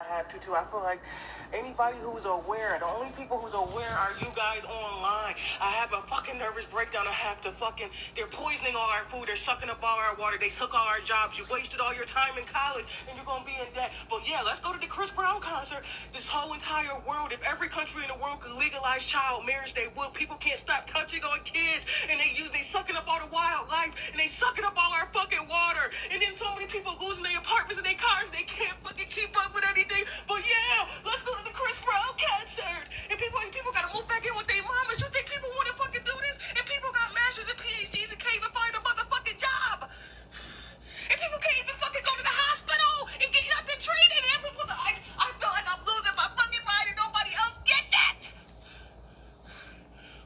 have to too. I feel like anybody who's aware, the only people who's aware are you guys online. I have a fucking nervous breakdown. They're poisoning all our food. They're sucking up all our water. They took all our jobs. You wasted all your time in college and you're going to be in debt. But yeah, let's go to the Chris Brown concert. This whole entire world, if every country in the world could legalize child marriage, they would. People can't stop touching on kids, and they sucking up all the wildlife, and they sucking up all our fucking water. And then so many people losing their apartments and their cars, they can't fucking keep up with anything. But yeah, let's go to the Chris Brown concert. And people gotta move back in with their mamas. You think people want to fucking do this? And people got masters and PhDs and can't even find a motherfucking job. And people can't even fucking go to the hospital and get nothing treated. And people, I feel like I'm losing my fucking mind and nobody else gets it.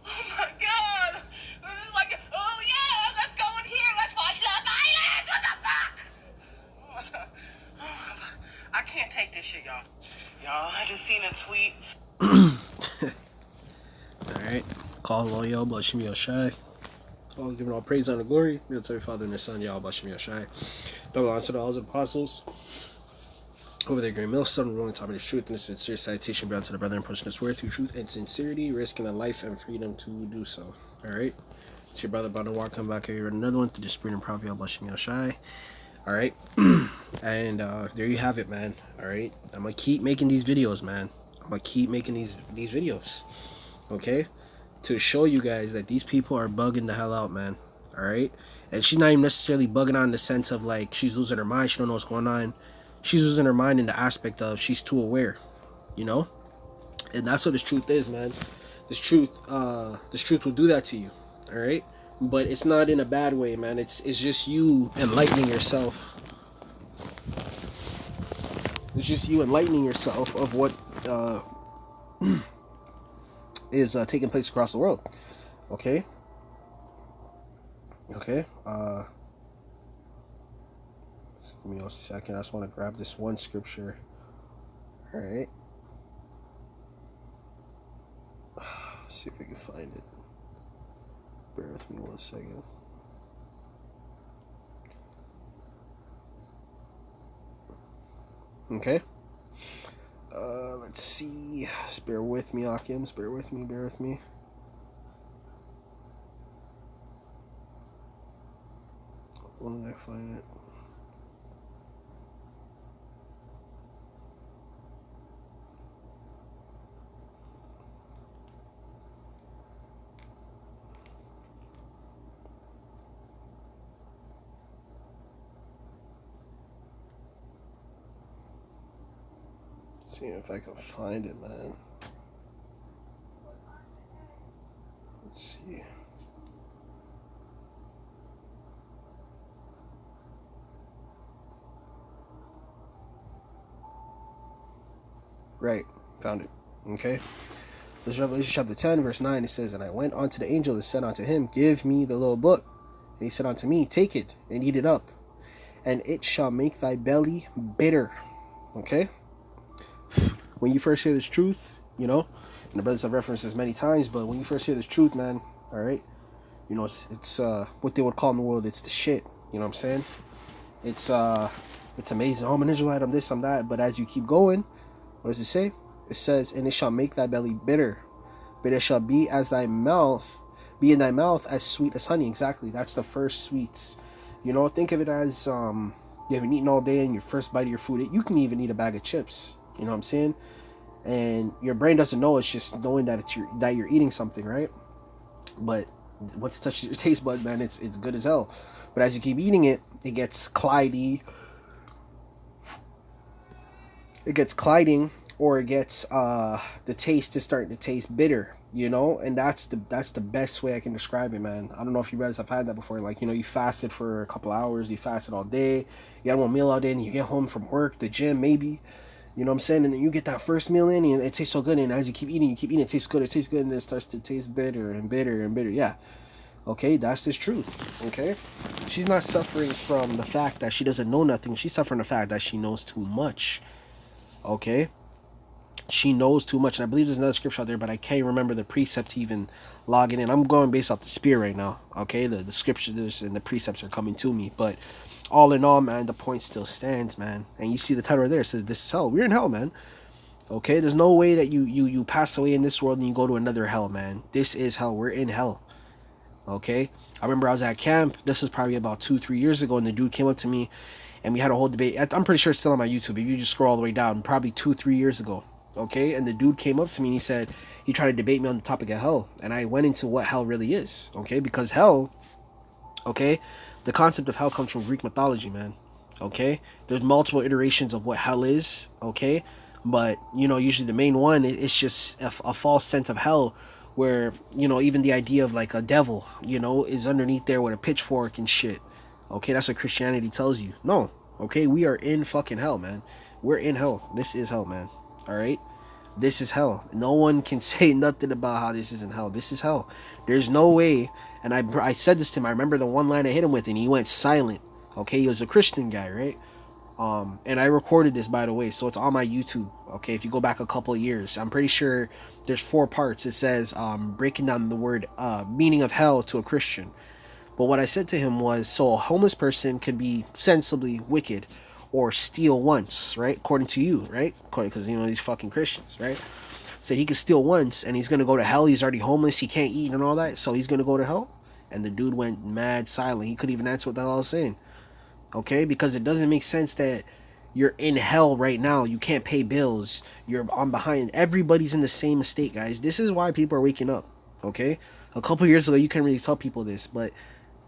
Oh my God. It's like, oh yeah, let's go in here. Let's watch Love Island. What the fuck? I can't take this shit, y'all. I just seen a tweet. Alright. Call all Yahawashi Yahawashi. All giving all praise and glory. Be to your Father and His Son, Yahawashi Yahawashi. Double honor to the all apostles. Over there, great millstone, ruling top of the truth, and a sincere citation bound to the brother and pushing his word through truth and sincerity, risking a life and freedom to do so. Alright? It's your brother about to walk, come back here with another one through the spirit and power of Yahawashi Yahawashi. Alright? And there you have it, man. Alright? I'm gonna keep making these videos, man. I'm gonna keep making these videos. Okay? To show you guys that these people are bugging the hell out, man. Alright? And she's not even necessarily bugging out in the sense of like she's losing her mind, she don't know what's going on. She's losing her mind in the aspect of she's too aware, you know? And that's what this truth is, man. This truth will do that to you. Alright? But it's not in a bad way, man. It's just you enlightening yourself. It's just you enlightening yourself of what is taking place across the world. Okay? Okay? Give me a second. I just want to grab this one scripture. Alright. See if we can find it. Bear with me one second. Okay. Let's see. Just bear with me, Akims. Bear with me. Where did I find it? See if I can find it, man. Let's see. Right, found it. Okay. This is Revelation chapter 10, verse 9. It says, "And I went unto the angel and said unto him, Give me the little book. And he said unto me, Take it and eat it up, and it shall make thy belly bitter." Okay? When you first hear this truth, you know, and the brothers have referenced this many times, but when you first hear this truth, man, alright, you know, it's what they would call in the world, it's the shit. You know what I'm saying? It's amazing. Oh, I'm an Israelite, I'm this, I'm that. But as you keep going, what does it say? It says, "And it shall make thy belly bitter, but it shall be in thy mouth as sweet as honey." Exactly. That's the first sweets. You know, think of it as you haven't eaten all day and your first bite of your food. You can even eat a bag of chips. You know what I'm saying? And your brain doesn't know. It's just knowing that you're eating something, right? But once it touches your taste bud, man, it's good as hell. But as you keep eating it, it gets clyding. Or it gets the taste is starting to taste bitter, you know, and that's the best way I can describe it, man. I don't know if you guys have had that before, like, you know, you fasted for a couple hours, you fasted all day, you had one meal all day, and you get home from work, the gym, maybe, you know what I'm saying, and then you get that first meal in, and it tastes so good, and as you keep eating, it tastes good, and it starts to taste bitter and bitter and bitter. Yeah, okay, that's this truth. Okay, she's not suffering from the fact that she doesn't know nothing. She's suffering the fact that she knows too much. Okay, she knows too much, and I believe there's another scripture out there, but I can't remember the precept to even log it in. I'm going based off the spirit right now. Okay, the scriptures and the precepts are coming to me, but all in all, man, the point still stands, man. And you see the title right there. It says, this is hell. We're in hell, man. Okay? There's no way that you pass away in this world and you go to another hell, man. This is hell. We're in hell. Okay? I remember I was at camp. This was probably about 2-3 years ago, and the dude came up to me, and we had a whole debate. I'm pretty sure it's still on my YouTube. If you just scroll all the way down, probably 2-3 years ago. Okay? And the dude came up to me, and he said, he tried to debate me on the topic of hell. And I went into what hell really is. Okay? Because hell, okay, the concept of hell comes from Greek mythology, man. Okay? There's multiple iterations of what hell is. Okay? But, you know, usually the main one, it's just a false sense of hell, where, you know, even the idea of like a devil, you know, is underneath there with a pitchfork and shit. Okay, that's what Christianity tells you. No, okay, we are in fucking hell, man. We're in hell. This is hell, man. All right, this is hell. No one can say nothing about how this isn't hell. This is hell. There's no way. And I said this to him. I remember the one line I hit him with, and he went silent. Okay, he was a Christian guy, right? And I recorded this, by the way, so it's on my YouTube. Okay, if you go back a couple of years, I'm pretty sure there's 4 parts. It says breaking down the word meaning of hell to a Christian. But what I said to him was, so a homeless person could be sensibly wicked or steal once, right? According to you, right? Because, you know, these fucking Christians, right? Said he could steal once and he's gonna go to hell. He's already homeless, he can't eat and all that, so he's gonna go to hell. And the dude went mad silent. He couldn't even answer what the hell I was saying. Okay, because it doesn't make sense that you're in hell right now. You can't pay bills. You're on behind. Everybody's in the same state, guys. This is why people are waking up. Okay, a couple years ago, you couldn't really tell people this, but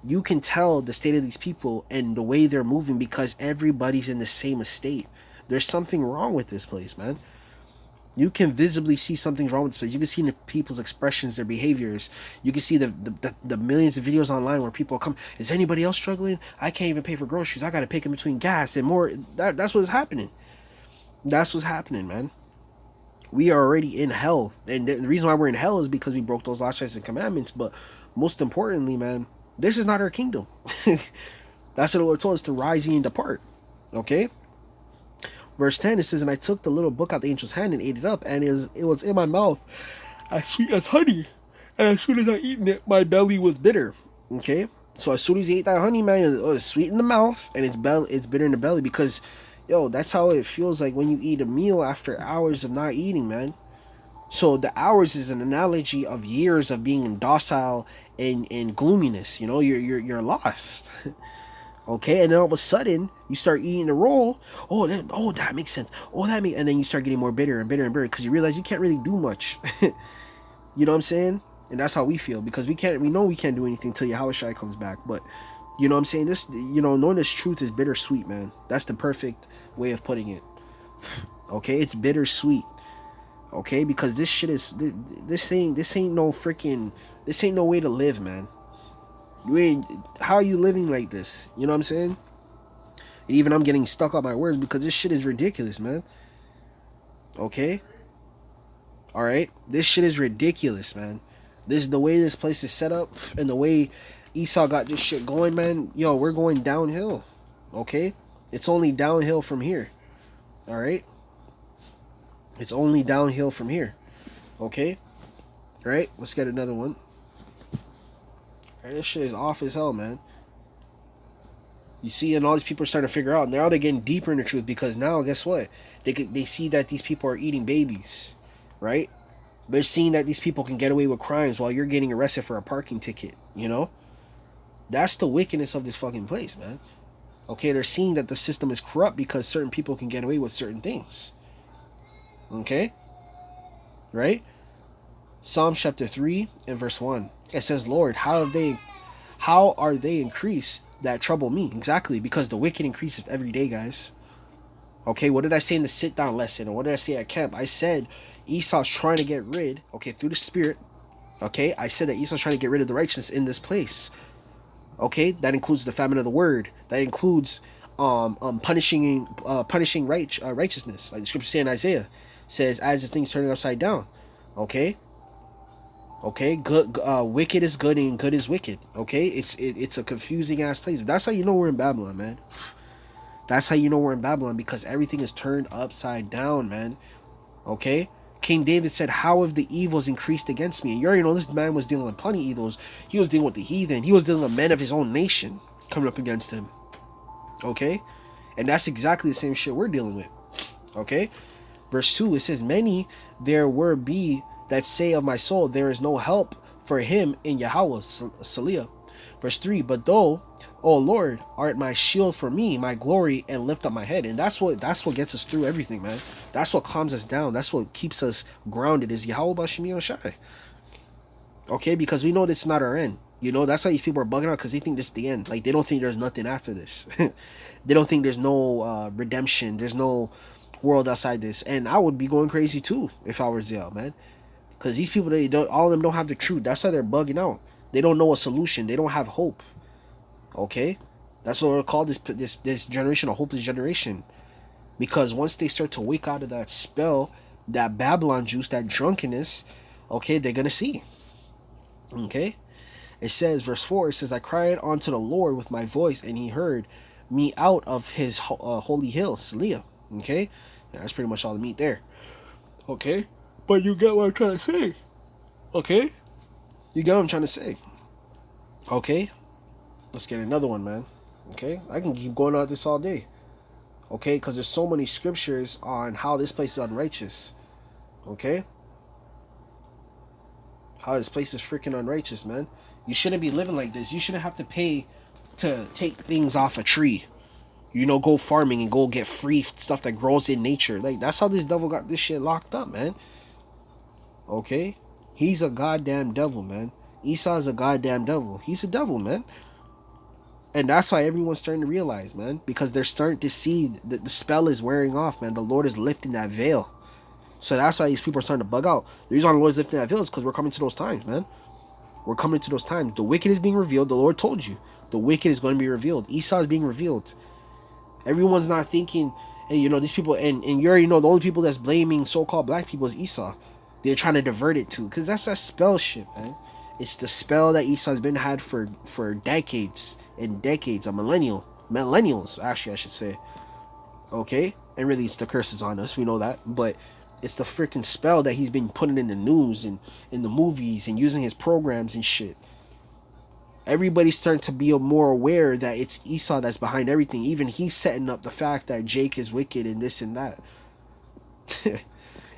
you can tell the state of these people and the way they're moving because everybody's in the same state. There's something wrong with this place, man. You can visibly see something's wrong with this place. You can see in the people's expressions, their behaviors. You can see the millions of videos online where people come, is anybody else struggling? I can't even pay for groceries. I got to pick in between gas and more. That's what's happening. That's what's happening, man. We are already in hell. And the reason why we're in hell is because we broke those laws, statutes, and commandments. But most importantly, man, this is not our kingdom. That's what the Lord told us, to rise ye and depart. Okay? Verse 10, it says, and I took the little book out the angel's hand and ate it up, and it was in my mouth as sweet as honey. And as soon as I eaten it, my belly was bitter. Okay? So as soon as you ate that honey, man, it was sweet in the mouth, and it's bitter in the belly, because, yo, that's how it feels like when you eat a meal after hours of not eating, man. So the hours is an analogy of years of being docile and gloominess. You know, you're lost. Okay, and then all of a sudden you start eating the roll. Oh, that makes sense. And then you start getting more bitter and bitter and bitter because you realize you can't really do much. You know what I'm saying? And that's how we feel, because we know we can't do anything until Yahawashi comes back. But you know what I'm saying? This, you know, knowing this truth is bittersweet, man. That's the perfect way of putting it. Okay, it's bittersweet. Okay, because this shit is this ain't no way to live, man. How are you living like this? You know what I'm saying? And even I'm getting stuck on my words because this shit is ridiculous, man. Okay? Alright? This shit is ridiculous, man. This is the way this place is set up, and the way Esau got this shit going, man. Yo, we're going downhill. Okay? It's only downhill from here. Alright? It's only downhill from here. Okay? Alright? Let's get another one. This shit is off as hell, man. You see, and all these people are starting to figure out. Now they're getting deeper in the truth, because now, guess what? They see that these people are eating babies, right? They're seeing that these people can get away with crimes while you're getting arrested for a parking ticket, you know? That's the wickedness of this fucking place, man. Okay, they're seeing that the system is corrupt because certain people can get away with certain things. Okay? Right? Psalm chapter 3 and verse 1. It says, Lord, how are they increased that trouble me? Exactly, because the wicked increases every day, guys. Okay, what did I say in the sit down lesson? Or what did I say at camp? I said Esau's trying to get rid, okay, through the spirit. Okay, I said that Esau's trying to get rid of the righteousness in this place. Okay, that includes the famine of the word. That includes punishing righteousness, like the scripture say in Isaiah, says, as the thing's turning upside down. Okay. Okay, good, wicked is good and good is wicked. Okay, it's a confusing ass place. That's how you know we're in Babylon, man. That's how you know we're in Babylon, because everything is turned upside down, man. Okay, King David said, how have the evils increased against me? You already know this man was dealing with plenty of evils. He was dealing with the heathen. He was dealing with men of his own nation coming up against him. Okay? And that's exactly the same shit we're dealing with. Okay? Verse 2, it says, many there were be that say of my soul, there is no help for him in Yahawah, Salih. Verse 3, but thou, O Lord, art my shield for me, my glory, and lift up my head. And that's what gets us through everything, man. That's what calms us down. That's what keeps us grounded, is Yahawah Bashimi Shai. Okay, because we know it's not our end. You know, that's why these people are bugging out, because they think this is the end. Like, they don't think there's nothing after this. They don't think there's no redemption. There's no world outside this. And I would be going crazy too if I were Zale, man. Because these people, all of them don't have the truth. That's why they're bugging out. They don't know a solution. They don't have hope. Okay? That's what we're called this generation, a hopeless generation. Because once they start to wake out of that spell, that Babylon juice, that drunkenness, okay, they're going to see. Okay? It says, verse 4, it says, I cried unto the Lord with my voice, and he heard me out of his holy hill, Salih. Okay? Yeah, that's pretty much all the meat there. Okay? But you get what I'm trying to say. Okay? You get what I'm trying to say. Okay? Let's get another one, man. Okay? I can keep going on this all day. Okay? Because there's so many scriptures on how this place is unrighteous. Okay? How this place is freaking unrighteous, man. You shouldn't be living like this. You shouldn't have to pay to take things off a tree. You know, go farming and go get free stuff that grows in nature. Like, that's how this devil got this shit locked up, man. Okay? He's a goddamn devil, man. Esau's a goddamn devil. He's a devil, man. And that's why everyone's starting to realize, man. Because they're starting to see that the spell is wearing off, man. The Lord is lifting that veil. So that's why these people are starting to bug out. The reason why the Lord is lifting that veil is because we're coming to those times, man. We're coming to those times. The wicked is being revealed. The Lord told you. The wicked is going to be revealed. Esau is being revealed. Everyone's not thinking, and you know, these people, and you already know the only people that's blaming so-called black people is Esau. They're trying to divert it to, because that's that spell shit, man. It's the spell that Esau's been had for decades and decades, millennials, actually, I should say. Okay? And really, it's the curses on us. We know that. But it's the freaking spell that he's been putting in the news and in the movies and using his programs and shit. Everybody's starting to be more aware that it's Esau that's behind everything. Even he's setting up the fact that Jake is wicked and this and that.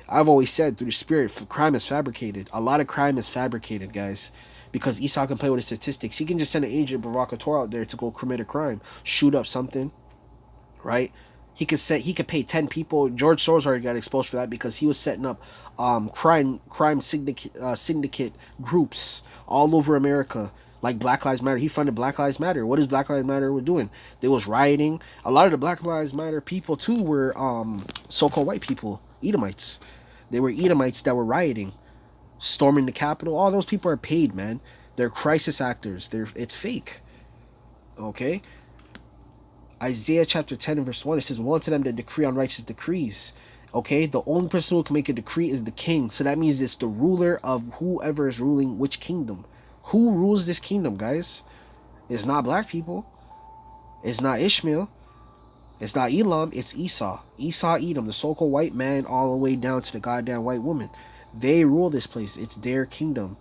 I've always said, through the spirit, crime is fabricated. A lot of crime is fabricated, guys. Because Esau can play with his statistics. He can just send an agent provocateur out there to go commit a crime. Shoot up something. Right? He could pay 10 people. George Soros already got exposed for that because he was setting up crime syndicate groups all over America. Like Black Lives Matter. He funded Black Lives Matter. What is Black Lives Matter were doing? They was rioting. A lot of the Black Lives Matter people too were so-called white people. Edomites. They were Edomites that were rioting. Storming the Capitol. All those people are paid, man. They're crisis actors. It's fake. Okay? Isaiah chapter 10 and verse 1, it says, woe unto them that decree unrighteous decrees. Okay? The only person who can make a decree is the king. So that means it's the ruler of whoever is ruling which kingdom. Who rules this kingdom, guys? It's not black people. It's not Ishmael. It's not Elam. It's Esau. Esau, Edom, the so-called white man, all the way down to the goddamn white woman. They rule this place. It's their kingdom.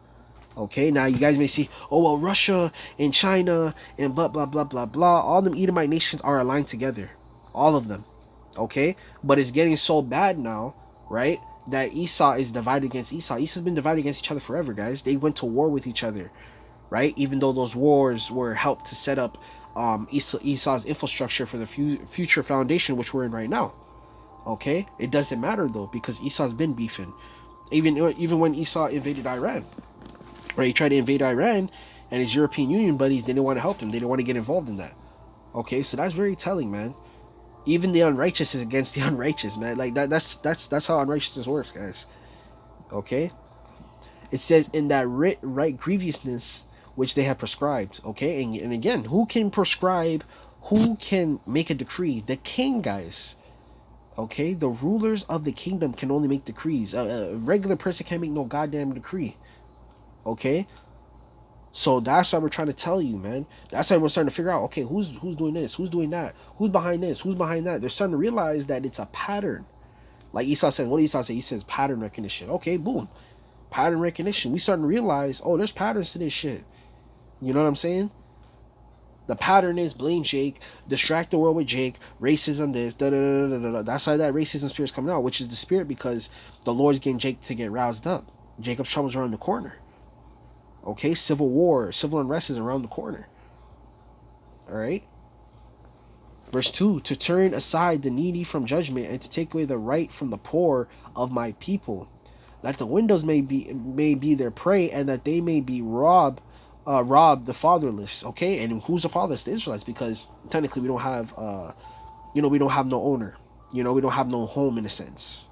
Okay, now you guys may see, oh, well, Russia and China and blah, blah, blah, blah, blah. All them Edomite nations are aligned together. All of them. Okay? But it's getting so bad now, right, that Esau is divided against Esau. Esau's been divided against each other forever, guys. They went to war with each other, right? Even though those wars were helped to set up Esau's infrastructure for the future foundation, which we're in right now. Okay? It doesn't matter, though, because Esau's been beefing. Even when Esau invaded Iran. Right, he tried to invade Iran, and his European Union buddies didn't want to help him. They didn't want to get involved in that. Okay, so that's very telling, man. Even the unrighteous is against the unrighteous, man. Like that's how unrighteousness works, guys. Okay, it says in that right grievousness which they have prescribed. Okay, and again, who can prescribe? Who can make a decree? The king, guys. Okay, the rulers of the kingdom can only make decrees. A regular person can't make no goddamn decree. Okay, so that's why we're trying to tell you, man. That's why we're starting to figure out, okay, who's doing this, who's doing that, who's behind this, who's behind that. They're starting to realize that it's a pattern. Like Esau said, what did Esau say? He says pattern recognition. Okay, boom, pattern recognition. We starting to realize, oh, there's patterns to this shit. You know what I'm saying? The pattern is blame Jake, distract the world with Jake, racism this, da da da da da. That's why that racism spirit's coming out, which is the spirit because the Lord's getting Jake to get roused up. Jacob's trouble's around the corner. Okay, civil war, civil unrest is around the corner. Alright? Verse 2, to turn aside the needy from judgment and to take away the right from the poor of my people, that the windows may be their prey and that they may be rob the fatherless. Okay, and who's the fatherless? The Israelites, because technically we don't have we don't have no owner. We don't have no home in a sense.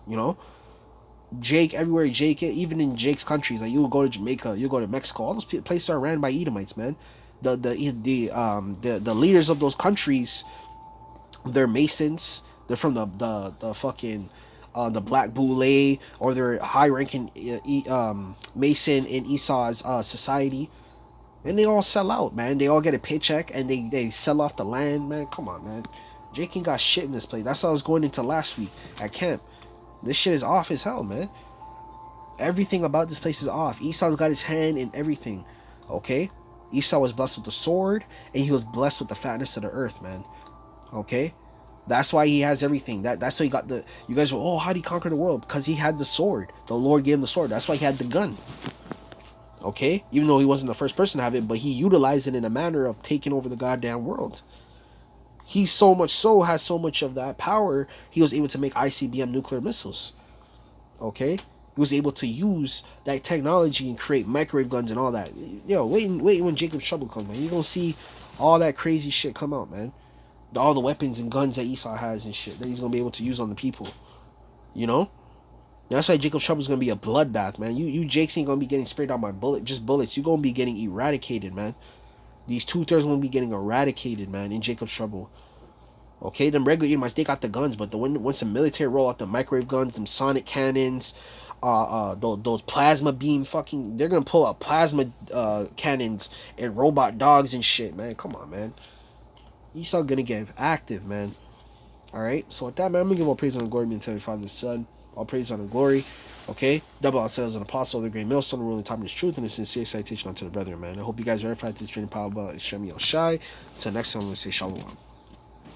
Jake, everywhere Jake, even in Jake's countries, like you go to Jamaica, you go to Mexico, all those places are ran by Edomites, man. The leaders of those countries, they're Masons. They're from the fucking the Black Boule, or they're high ranking Mason in Esau's society, and they all sell out, man. They all get a paycheck and they sell off the land, man. Come on, man. Jake ain't got shit in this place. That's what I was going into last week at camp. This shit is off as hell, man. Everything about this place is off. Esau's got his hand in everything. Okay? Esau was blessed with the sword, and he was blessed with the fatness of the earth, man. Okay? That's why he has everything. That's why he got the... You guys were, oh, how did he conquer the world? Because he had the sword. The Lord gave him the sword. That's why he had the gun. Okay? Even though he wasn't the first person to have it, but he utilized it in a manner of taking over the goddamn world. He has so much of that power, he was able to make ICBM nuclear missiles. Okay? He was able to use that technology and create microwave guns and all that. Yo, wait when Jacob's trouble comes, man. You're going to see all that crazy shit come out, man. All the weapons and guns that Esau has and shit that he's going to be able to use on the people. That's why Jacob's trouble is going to be a bloodbath, man. You Jakes ain't going to be getting sprayed out by bullets. You're going to be getting eradicated, man. These 2/3 will be getting eradicated, man, in Jacob's trouble. Okay, them regular Edomites, they got the guns, but once the military roll out the microwave guns, them sonic cannons, those plasma beam fucking, they're gonna pull out plasma cannons and robot dogs and shit, man. Come on, man. Esau gonna get active, man. Alright, so with that, man, I'm gonna give all praise and glory be unto the Father and the Son. All praise and glory. Okay, double ourselves an apostle of the great millstone, the ruling time of truth, and a sincere citation unto the brethren, man. I hope you guys verified this training power about Sham, Yahawashi. Until next time, I'm going to say shalom.